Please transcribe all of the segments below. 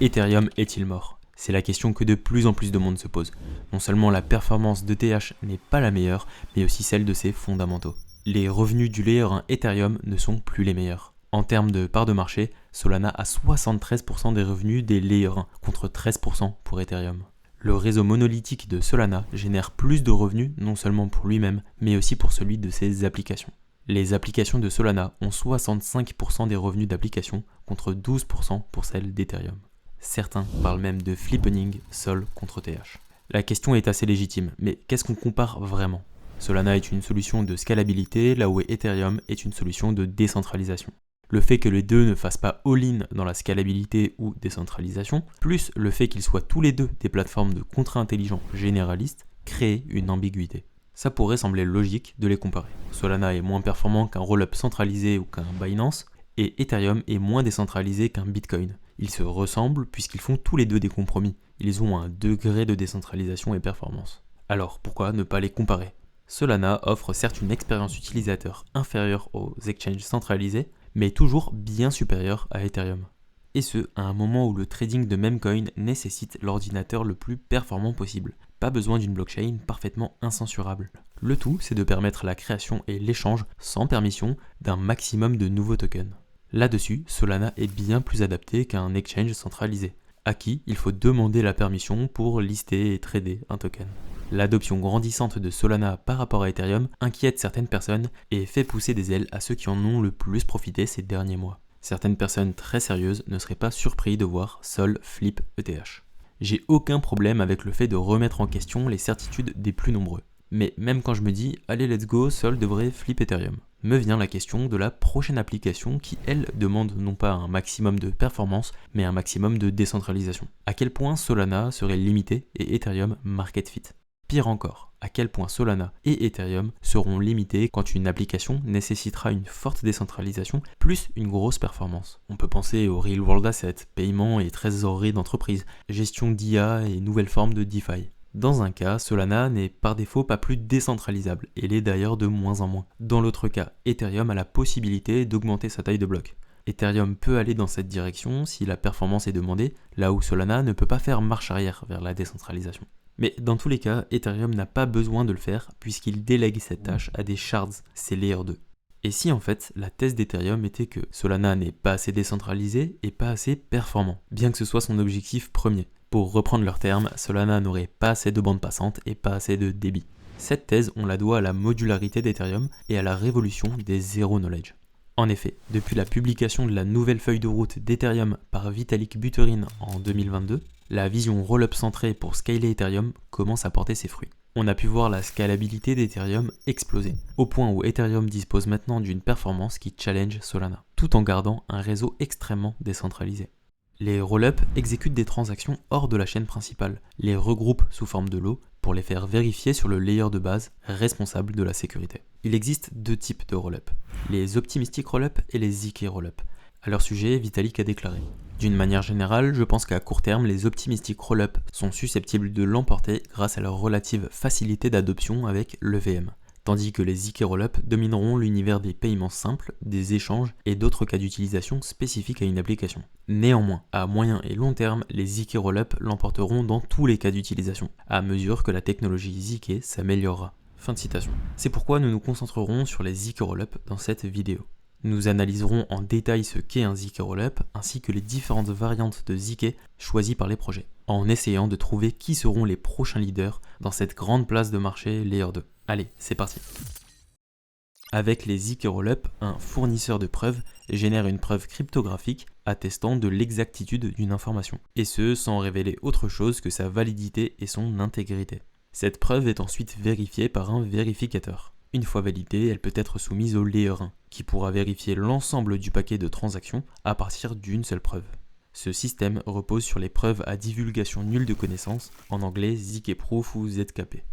Ethereum est-il mort? C'est la question que de plus en plus de monde se pose. Non seulement la performance d'ETH n'est pas la meilleure, mais aussi celle de ses fondamentaux. Les revenus du layer 1 Ethereum ne sont plus les meilleurs. En termes de part de marché, Solana a 73% des revenus des layer 1 contre 13% pour Ethereum. Le réseau monolithique de Solana génère plus de revenus non seulement pour lui-même, mais aussi pour celui de ses applications. Les applications de Solana ont 65% des revenus d'application contre 12% pour celles d'Ethereum. Certains parlent même de flippening Sol contre ETH. La question est assez légitime, mais qu'est-ce qu'on compare vraiment? Solana est une solution de scalabilité, là où Ethereum est une solution de décentralisation. Le fait que les deux ne fassent pas all-in dans la scalabilité ou décentralisation, plus le fait qu'ils soient tous les deux des plateformes de contrats intelligents généralistes, crée une ambiguïté. Ça pourrait sembler logique de les comparer. Solana est moins performant qu'un roll-up centralisé ou qu'un Binance, et Ethereum est moins décentralisé qu'un Bitcoin. Ils se ressemblent puisqu'ils font tous les deux des compromis. Ils ont un degré de décentralisation et performance. Alors pourquoi ne pas les comparer? Solana offre certes une expérience utilisateur inférieure aux exchanges centralisés, mais toujours bien supérieure à Ethereum. Et ce, à un moment où le trading de memecoin nécessite l'ordinateur le plus performant possible. Pas besoin d'une blockchain parfaitement incensurable. Le tout, c'est de permettre la création et l'échange, sans permission, d'un maximum de nouveaux tokens. Là-dessus, Solana est bien plus adapté qu'un exchange centralisé, à qui il faut demander la permission pour lister et trader un token. L'adoption grandissante de Solana par rapport à Ethereum inquiète certaines personnes et fait pousser des ailes à ceux qui en ont le plus profité ces derniers mois. Certaines personnes très sérieuses ne seraient pas surpris de voir Sol flip ETH. J'ai aucun problème avec le fait de remettre en question les certitudes des plus nombreux. Mais même quand je me dis « allez let's go, Sol devrait flip Ethereum », me vient la question de la prochaine application qui, elle, demande non pas un maximum de performance, mais un maximum de décentralisation. À quel point Solana serait limité et Ethereum market fit? Pire encore, à quel point Solana et Ethereum seront limités quand une application nécessitera une forte décentralisation plus une grosse performance. On peut penser aux real world assets, paiement et trésorerie d'entreprise, gestion d'IA et nouvelles formes de DeFi. Dans un cas, Solana n'est par défaut pas plus décentralisable et l'est d'ailleurs de moins en moins. Dans l'autre cas, Ethereum a la possibilité d'augmenter sa taille de bloc. Ethereum peut aller dans cette direction si la performance est demandée, là où Solana ne peut pas faire marche arrière vers la décentralisation. Mais dans tous les cas, Ethereum n'a pas besoin de le faire puisqu'il délègue cette tâche à des shards, ses layer 2. Et si en fait, la thèse d'Ethereum était que Solana n'est pas assez décentralisé et pas assez performant, bien que ce soit son objectif premier. Pour reprendre leurs termes, Solana n'aurait pas assez de bande passante et pas assez de débit. Cette thèse, on la doit à la modularité d'Ethereum et à la révolution des zero knowledge. En effet, depuis la publication de la nouvelle feuille de route d'Ethereum par Vitalik Buterin en 2022, la vision roll-up centrée pour scaler Ethereum commence à porter ses fruits. On a pu voir la scalabilité d'Ethereum exploser, au point où Ethereum dispose maintenant d'une performance qui challenge Solana, tout en gardant un réseau extrêmement décentralisé. Les roll-up exécutent des transactions hors de la chaîne principale, les regroupent sous forme de lots pour les faire vérifier sur le layer de base responsable de la sécurité. Il existe deux types de roll-up, les optimistic roll-up et les ZK roll-up. À leur sujet, Vitalik a déclaré: d'une manière générale, je pense qu'à court terme, les optimistic roll-up sont susceptibles de l'emporter grâce à leur relative facilité d'adoption avec l'EVM, tandis que les ZK roll-up domineront l'univers des paiements simples, des échanges et d'autres cas d'utilisation spécifiques à une application. Néanmoins, à moyen et long terme, les ZK roll-up l'emporteront dans tous les cas d'utilisation, à mesure que la technologie ZK s'améliorera. Fin de citation. C'est pourquoi nous nous concentrerons sur les ZK roll-up dans cette vidéo. Nous analyserons en détail ce qu'est un ZK Rollup ainsi que les différentes variantes de ZK choisies par les projets, en essayant de trouver qui seront les prochains leaders dans cette grande place de marché Layer 2. Allez, c'est parti. Avec les ZK Rollup, un fournisseur de preuves génère une preuve cryptographique attestant de l'exactitude d'une information, et ce sans révéler autre chose que sa validité et son intégrité. Cette preuve est ensuite vérifiée par un vérificateur. Une fois validée, elle peut être soumise au Layer 1, qui pourra vérifier l'ensemble du paquet de transactions à partir d'une seule preuve. Ce système repose sur les preuves à divulgation nulle de connaissance, en anglais ZK-proof ou ZKP.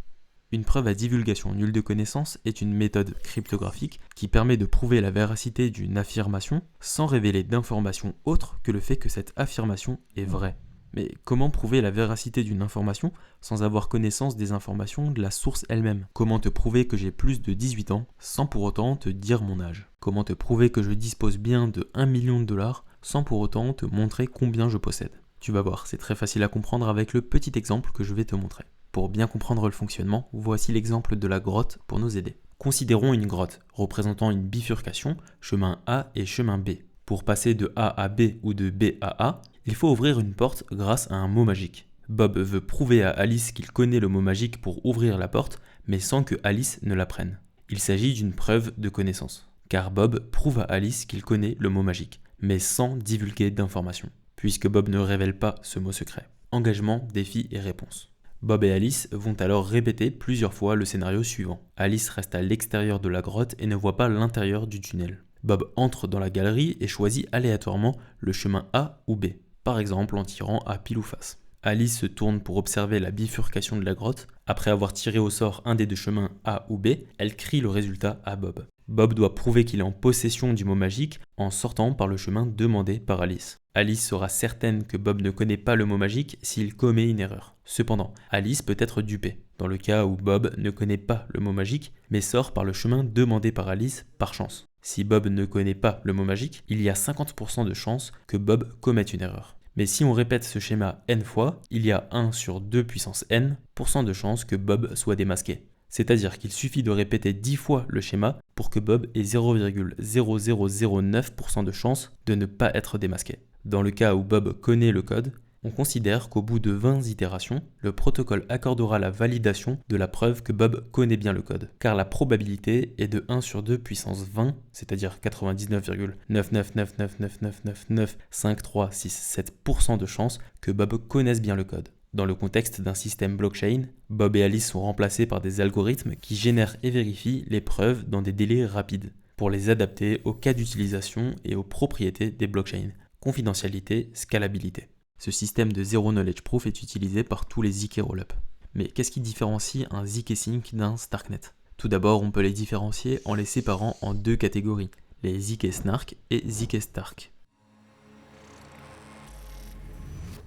Une preuve à divulgation nulle de connaissance est une méthode cryptographique qui permet de prouver la véracité d'une affirmation sans révéler d'informations autres que le fait que cette affirmation est vraie. Mais comment prouver la véracité d'une information sans avoir connaissance des informations de la source elle-même? Comment te prouver que j'ai plus de 18 ans sans pour autant te dire mon âge? Comment te prouver que je dispose bien de 1 million de dollars sans pour autant te montrer combien je possède? Tu vas voir, c'est très facile à comprendre avec le petit exemple que je vais te montrer. Pour bien comprendre le fonctionnement, voici l'exemple de la grotte pour nous aider. Considérons une grotte représentant une bifurcation, chemin A et chemin B. Pour passer de A à B ou de B à A, il faut ouvrir une porte grâce à un mot magique. Bob veut prouver à Alice qu'il connaît le mot magique pour ouvrir la porte, mais sans que Alice ne l'apprenne. Il s'agit d'une preuve de connaissance, car Bob prouve à Alice qu'il connaît le mot magique, mais sans divulguer d'informations, puisque Bob ne révèle pas ce mot secret. Engagement, défi et réponse. Bob et Alice vont alors répéter plusieurs fois le scénario suivant. Alice reste à l'extérieur de la grotte et ne voit pas l'intérieur du tunnel. Bob entre dans la galerie et choisit aléatoirement le chemin A ou B, par exemple en tirant à pile ou face. Alice se tourne pour observer la bifurcation de la grotte. Après avoir tiré au sort un des deux chemins A ou B, elle crie le résultat à Bob. Bob doit prouver qu'il est en possession du mot magique en sortant par le chemin demandé par Alice. Alice sera certaine que Bob ne connaît pas le mot magique s'il commet une erreur. Cependant, Alice peut être dupée, dans le cas où Bob ne connaît pas le mot magique, mais sort par le chemin demandé par Alice par chance. Si Bob ne connaît pas le mot magique, il y a 50% de chances que Bob commette une erreur. Mais si on répète ce schéma n fois, il y a 1 sur 2 puissance n % de chances que Bob soit démasqué. C'est-à-dire qu'il suffit de répéter 10 fois le schéma pour que Bob ait 0,0009% de chance de ne pas être démasqué. Dans le cas où Bob connaît le code, on considère qu'au bout de 20 itérations, le protocole accordera la validation de la preuve que Bob connaît bien le code, car la probabilité est de 1 sur 2 puissance 20, c'est-à-dire 99,999995367% de chances que Bob connaisse bien le code. Dans le contexte d'un système blockchain, Bob et Alice sont remplacés par des algorithmes qui génèrent et vérifient les preuves dans des délais rapides, pour les adapter aux cas d'utilisation et aux propriétés des blockchains, confidentialité, scalabilité. Ce système de Zero Knowledge Proof est utilisé par tous les ZK Rollup. Mais qu'est-ce qui différencie un ZK Sync d'un Starknet ? Tout d'abord, on peut les différencier en les séparant en deux catégories, les ZK Snark et ZK Stark.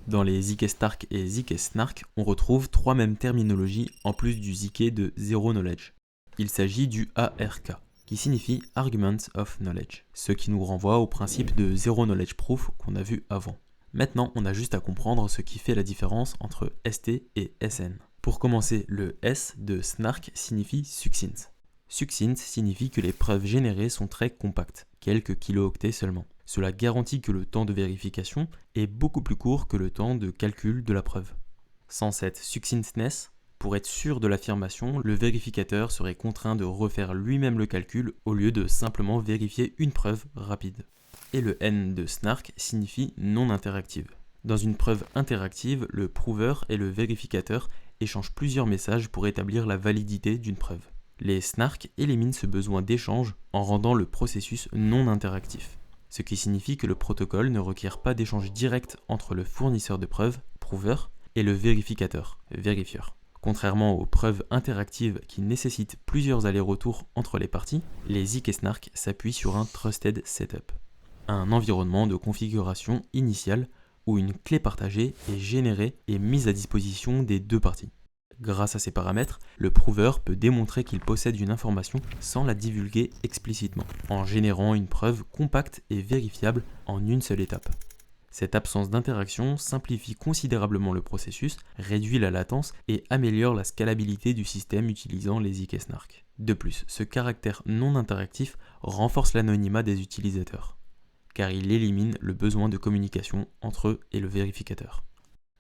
Dans les ZK Stark et ZK Snark, on retrouve trois mêmes terminologies en plus du ZK de Zero Knowledge. Il s'agit du ARK, qui signifie Argument of Knowledge, ce qui nous renvoie au principe de Zero Knowledge Proof qu'on a vu avant. Maintenant, on a juste à comprendre ce qui fait la différence entre ST et SN. Pour commencer, le S de Snark signifie succinct. Succinct signifie que les preuves générées sont très compactes, quelques kilo-octets seulement. Cela garantit que le temps de vérification est beaucoup plus court que le temps de calcul de la preuve. Sans cette succinctness, pour être sûr de l'affirmation, le vérificateur serait contraint de refaire lui-même le calcul au lieu de simplement vérifier une preuve rapide. Et le N de Snark signifie non interactive. Dans une preuve interactive, le prouveur et le vérificateur échangent plusieurs messages pour établir la validité d'une preuve. Les Snark éliminent ce besoin d'échange en rendant le processus non interactif, ce qui signifie que le protocole ne requiert pas d'échange direct entre le fournisseur de preuves, prouveur, et le vérificateur, vérifieur. Contrairement aux preuves interactives qui nécessitent plusieurs allers-retours entre les parties, les ZK Snark s'appuient sur un Trusted Setup, un environnement de configuration initiale où une clé partagée est générée et mise à disposition des deux parties. Grâce à ces paramètres, le prouveur peut démontrer qu'il possède une information sans la divulguer explicitement, en générant une preuve compacte et vérifiable en une seule étape. Cette absence d'interaction simplifie considérablement le processus, réduit la latence et améliore la scalabilité du système utilisant les ZK Snark. De plus, ce caractère non interactif renforce l'anonymat des utilisateurs, car il élimine le besoin de communication entre eux et le vérificateur.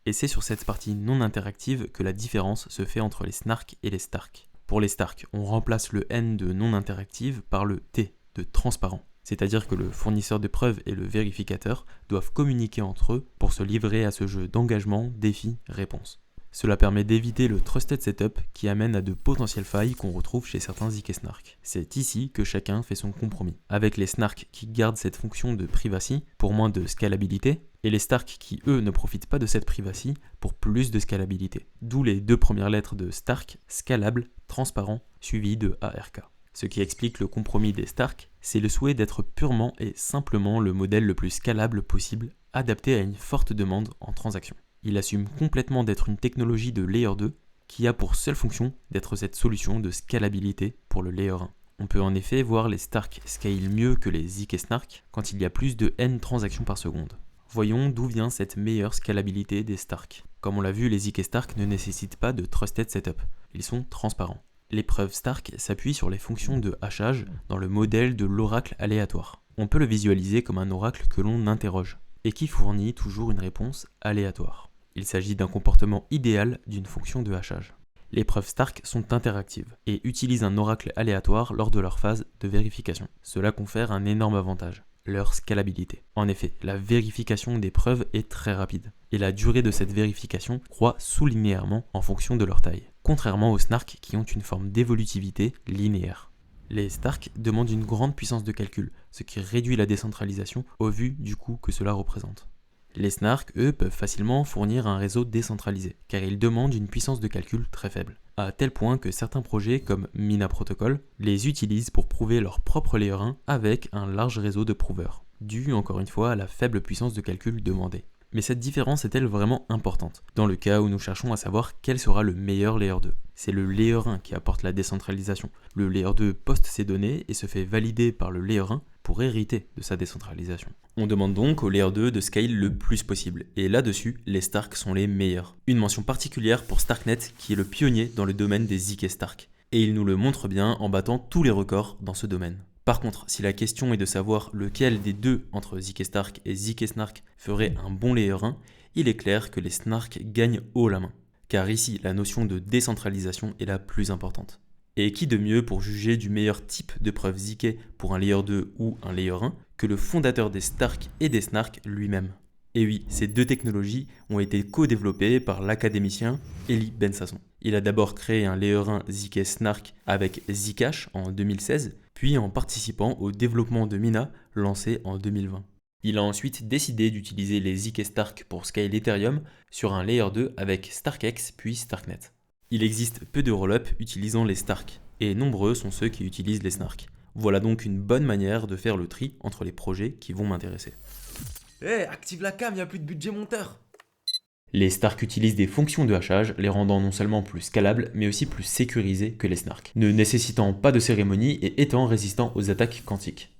Et c'est sur cette partie non interactive que la différence se fait entre les Snark et les Stark. Pour les Stark, on remplace le N de non interactive par le T de transparent, c'est-à-dire que le fournisseur de preuves et le vérificateur doivent communiquer entre eux pour se livrer à ce jeu d'engagement, défi, réponse. Cela permet d'éviter le Trusted Setup qui amène à de potentielles failles qu'on retrouve chez certains ZK Snark. C'est ici que chacun fait son compromis, avec les Snark qui gardent cette fonction de privacy pour moins de scalabilité, et les Stark qui, eux, ne profitent pas de cette privacy pour plus de scalabilité. D'où les deux premières lettres de Stark, scalable, transparent, suivi de ARK. Ce qui explique le compromis des Stark, c'est le souhait d'être purement et simplement le modèle le plus scalable possible, adapté à une forte demande en transaction. Il assume complètement d'être une technologie de Layer 2 qui a pour seule fonction d'être cette solution de scalabilité pour le Layer 1. On peut en effet voir les Stark scale mieux que les ZK Snark quand il y a plus de N transactions par seconde, Voyons d'où vient cette meilleure scalabilité des Stark. Comme on l'a vu, les ZK Stark ne nécessitent pas de Trusted Setup. Ils sont transparents. Les preuves Stark s'appuient sur les fonctions de hachage dans le modèle de l'oracle aléatoire. On peut le visualiser comme un oracle que l'on interroge et qui fournit toujours une réponse aléatoire. Il s'agit d'un comportement idéal d'une fonction de hachage. Les preuves Stark sont interactives et utilisent un oracle aléatoire lors de leur phase de vérification. Cela confère un énorme avantage, leur scalabilité. En effet, la vérification des preuves est très rapide et la durée de cette vérification croît sous-linéairement en fonction de leur taille, contrairement aux Snark qui ont une forme d'évolutivité linéaire. Les Stark demandent une grande puissance de calcul, ce qui réduit la décentralisation au vu du coût que cela représente. Les Snark, eux, peuvent facilement fournir un réseau décentralisé, car ils demandent une puissance de calcul très faible, à tel point que certains projets comme Mina Protocol les utilisent pour prouver leur propre Layer 1 avec un large réseau de prouveurs, dû encore une fois à la faible puissance de calcul demandée. Mais cette différence est-elle vraiment importante, dans le cas où nous cherchons à savoir quel sera le meilleur Layer 2 ? C'est le Layer 1 qui apporte la décentralisation. Le Layer 2 poste ses données et se fait valider par le Layer 1 pour hériter de sa décentralisation. On demande donc au Layer 2 de scale le plus possible, et là-dessus, les Stark sont les meilleurs. Une mention particulière pour Starknet qui est le pionnier dans le domaine des ZK Stark, et il nous le montre bien en battant tous les records dans ce domaine. Par contre, si la question est de savoir lequel des deux entre ZK Stark et ZK Snark ferait un bon Layer 1, il est clair que les Snark gagnent haut la main, car ici la notion de décentralisation est la plus importante. Et qui de mieux pour juger du meilleur type de preuve ZK pour un Layer 2 ou un Layer 1 que le fondateur des Stark et des Snark lui-même. Et oui, ces deux technologies ont été co-développées par l'académicien Eli Ben-Sasson. Il a d'abord créé un Layer 1 ZK Snark avec Zcash en 2016, puis en participant au développement de Mina lancé en 2020. Il a ensuite décidé d'utiliser les ZK Stark pour scale Ethereum sur un Layer 2 avec StarkX puis Starknet. Il existe peu de roll-up utilisant les Stark, et nombreux sont ceux qui utilisent les Snark. Voilà donc une bonne manière de faire le tri entre les projets qui vont m'intéresser. Active la cam, y'a plus de budget monteur. Les Stark utilisent des fonctions de hachage, les rendant non seulement plus scalables, mais aussi plus sécurisés que les Snark, ne nécessitant pas de cérémonie et étant résistants aux attaques quantiques.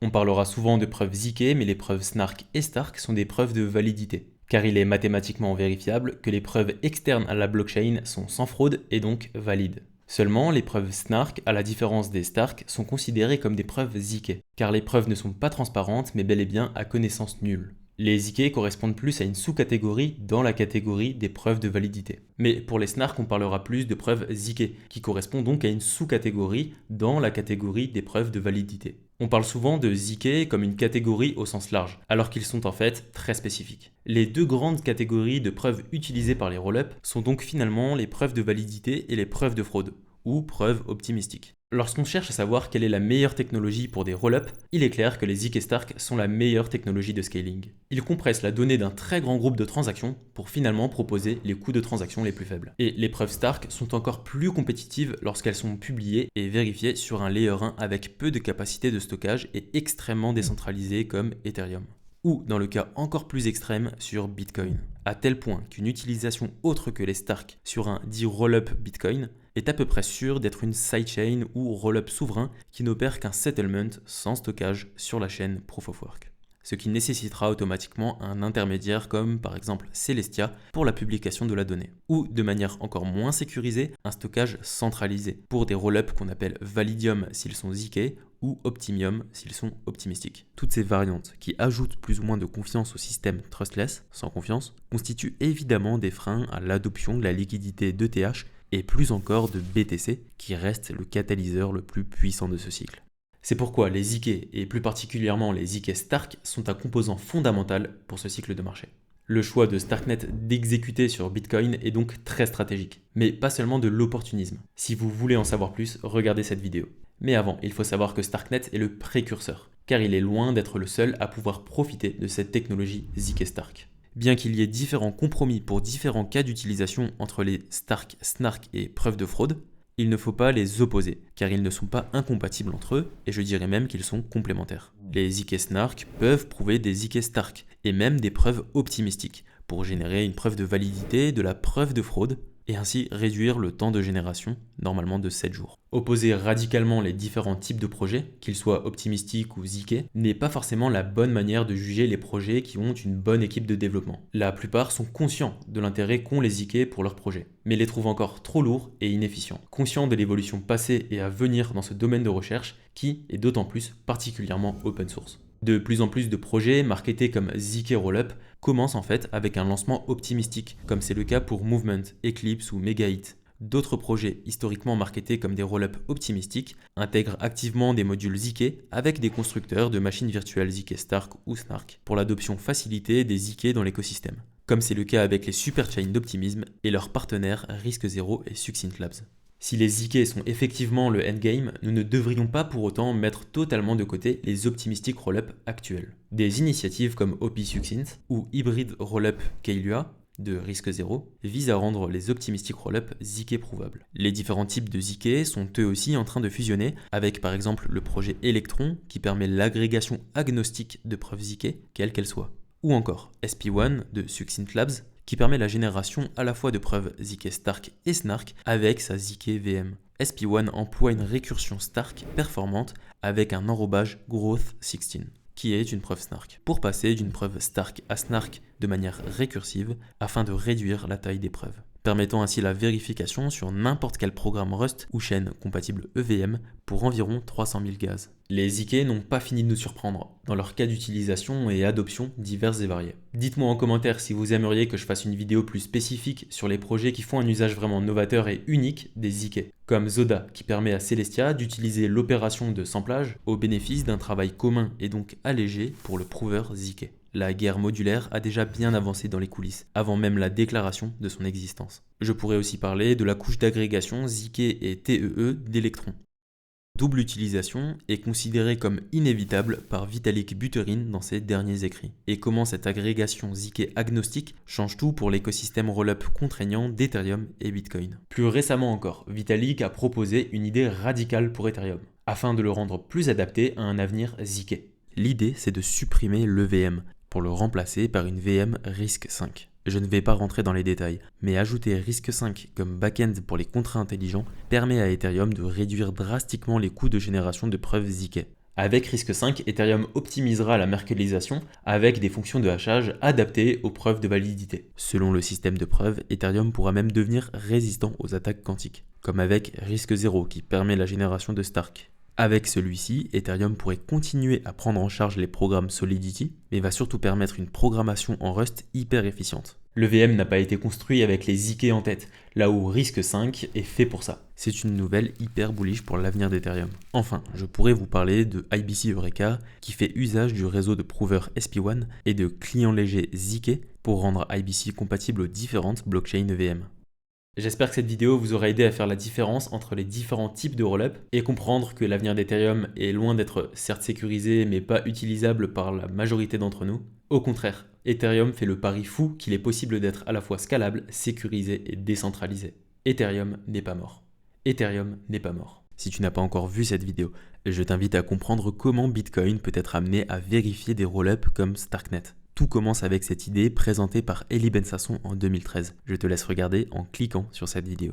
On parlera souvent de preuves ZK, mais les preuves Snark et Stark sont des preuves de validité, car il est mathématiquement vérifiable que les preuves externes à la blockchain sont sans fraude et donc valides. Seulement, les preuves Snark, à la différence des Stark, sont considérées comme des preuves ZK, car les preuves ne sont pas transparentes mais bel et bien à connaissance nulle. Les ZK correspondent plus à une sous-catégorie dans la catégorie des preuves de validité. Mais pour les Snark, on parlera plus de preuves ZK, qui correspond donc à une sous-catégorie dans la catégorie des preuves de validité. On parle souvent de ZK comme une catégorie au sens large, alors qu'ils sont en fait très spécifiques. Les deux grandes catégories de preuves utilisées par les roll-up sont donc finalement les preuves de validité et les preuves de fraude, ou preuves optimistiques. Lorsqu'on cherche à savoir quelle est la meilleure technologie pour des roll-up, il est clair que les ZK Stark sont la meilleure technologie de scaling. Ils compressent la donnée d'un très grand groupe de transactions pour finalement proposer les coûts de transaction les plus faibles. Et les preuves Stark sont encore plus compétitives lorsqu'elles sont publiées et vérifiées sur un Layer 1 avec peu de capacité de stockage et extrêmement décentralisé comme Ethereum. Ou, dans le cas encore plus extrême, sur Bitcoin. À tel point qu'une utilisation autre que les Stark sur un dit roll-up Bitcoin est à peu près sûre d'être une sidechain ou roll-up souverain qui n'opère qu'un settlement sans stockage sur la chaîne Proof of Work. Ce qui nécessitera automatiquement un intermédiaire comme par exemple Celestia pour la publication de la donnée. Ou de manière encore moins sécurisée, un stockage centralisé pour des roll-up qu'on appelle Validium s'ils sont ZK ou Optimium s'ils sont optimistiques. Toutes ces variantes qui ajoutent plus ou moins de confiance au système trustless, sans confiance, constituent évidemment des freins à l'adoption de la liquidité d'ETH et plus encore de BTC qui reste le catalyseur le plus puissant de ce cycle. C'est pourquoi les ZK et plus particulièrement les ZK Stark sont un composant fondamental pour ce cycle de marché. Le choix de Starknet d'exécuter sur Bitcoin est donc très stratégique, mais pas seulement de l'opportunisme. Si vous voulez en savoir plus, regardez cette vidéo. Mais avant, il faut savoir que Starknet est le précurseur, car il est loin d'être le seul à pouvoir profiter de cette technologie ZK Stark. Bien qu'il y ait différents compromis pour différents cas d'utilisation entre les Stark, Snark et preuves de fraude, il ne faut pas les opposer, car ils ne sont pas incompatibles entre eux, et je dirais même qu'ils sont complémentaires. Les ZK Snark peuvent prouver des ZK Stark, et même des preuves optimistiques, pour générer une preuve de validité de la preuve de fraude, et ainsi réduire le temps de génération, normalement de 7 jours. Opposer radicalement les différents types de projets, qu'ils soient optimistiques ou ZK, n'est pas forcément la bonne manière de juger les projets qui ont une bonne équipe de développement. La plupart sont conscients de l'intérêt qu'ont les ZK pour leurs projets, mais les trouvent encore trop lourds et inefficients. Conscients de l'évolution passée et à venir dans ce domaine de recherche, qui est d'autant plus particulièrement open source. De plus en plus de projets marketés comme ZK Rollup commencent en fait avec un lancement optimistique, comme c'est le cas pour Movement, Eclipse ou Megahit. D'autres projets historiquement marketés comme des rollups optimistiques intègrent activement des modules ZK avec des constructeurs de machines virtuelles ZK Stark ou Snark pour l'adoption facilitée des ZK dans l'écosystème, comme c'est le cas avec les superchains d'optimisme et leurs partenaires RISC-0 et Succinct Labs. Si les ZK sont effectivement le endgame, nous ne devrions pas pour autant mettre totalement de côté les optimistiques rollups actuels. Des initiatives comme OP Succinct ou Hybrid Rollup Kailua de RISC-0 visent à rendre les optimistiques rollups ZK prouvables. Les différents types de ZK sont eux aussi en train de fusionner avec par exemple le projet Electron qui permet l'agrégation agnostique de preuves ZK, quelles qu'elles soient. Ou encore SP1 de Succinct Labs qui permet la génération à la fois de preuves ZK Stark et Snark avec sa ZK VM. SP1 emploie une récursion Stark performante avec un enrobage Growth 16, qui est une preuve Snark, pour passer d'une preuve Stark à Snark de manière récursive afin de réduire la taille des preuves, permettant ainsi la vérification sur n'importe quel programme Rust ou chaîne compatible EVM pour environ 300 000 gaz. Les ZK n'ont pas fini de nous surprendre dans leurs cas d'utilisation et adoption divers et variés. Dites-moi en commentaire si vous aimeriez que je fasse une vidéo plus spécifique sur les projets qui font un usage vraiment novateur et unique des ZK, comme Zoda qui permet à Celestia d'utiliser l'opération de samplage au bénéfice d'un travail commun et donc allégé pour le prouveur ZK. La guerre modulaire a déjà bien avancé dans les coulisses, avant même la déclaration de son existence. Je pourrais aussi parler de la couche d'agrégation ZK et TEE d'Electron. Double utilisation est considérée comme inévitable par Vitalik Buterin dans ses derniers écrits, et comment cette agrégation ZK agnostique change tout pour l'écosystème rollup contraignant d'Ethereum et Bitcoin. Plus récemment encore, Vitalik a proposé une idée radicale pour Ethereum, afin de le rendre plus adapté à un avenir ZK. L'idée, c'est de supprimer l'EVM, pour le remplacer par une VM RISC-V. Je ne vais pas rentrer dans les détails, mais ajouter RISC-V comme back-end pour les contrats intelligents permet à Ethereum de réduire drastiquement les coûts de génération de preuves ZK. Avec RISC-V, Ethereum optimisera la merkleisation avec des fonctions de hachage adaptées aux preuves de validité. Selon le système de preuves, Ethereum pourra même devenir résistant aux attaques quantiques, comme avec RISC-0 qui permet la génération de Stark. Avec celui-ci, Ethereum pourrait continuer à prendre en charge les programmes Solidity, mais va surtout permettre une programmation en Rust hyper efficiente. Le VM n'a pas été construit avec les ZK en tête, là où RISC-V est fait pour ça. C'est une nouvelle hyper bullish pour l'avenir d'Ethereum. Enfin, je pourrais vous parler de IBC Eureka, qui fait usage du réseau de prouveurs SP1 et de clients légers ZK pour rendre IBC compatible aux différentes blockchains EVM. J'espère que cette vidéo vous aura aidé à faire la différence entre les différents types de rollup et comprendre que l'avenir d'Ethereum est loin d'être certes sécurisé mais pas utilisable par la majorité d'entre nous. Au contraire, Ethereum fait le pari fou qu'il est possible d'être à la fois scalable, sécurisé et décentralisé. Ethereum n'est pas mort. Ethereum n'est pas mort. Si tu n'as pas encore vu cette vidéo, je t'invite à comprendre comment Bitcoin peut être amené à vérifier des rollups comme Starknet. Tout commence avec cette idée présentée par Eli Ben Sasson en 2013. Je te laisse regarder en cliquant sur cette vidéo.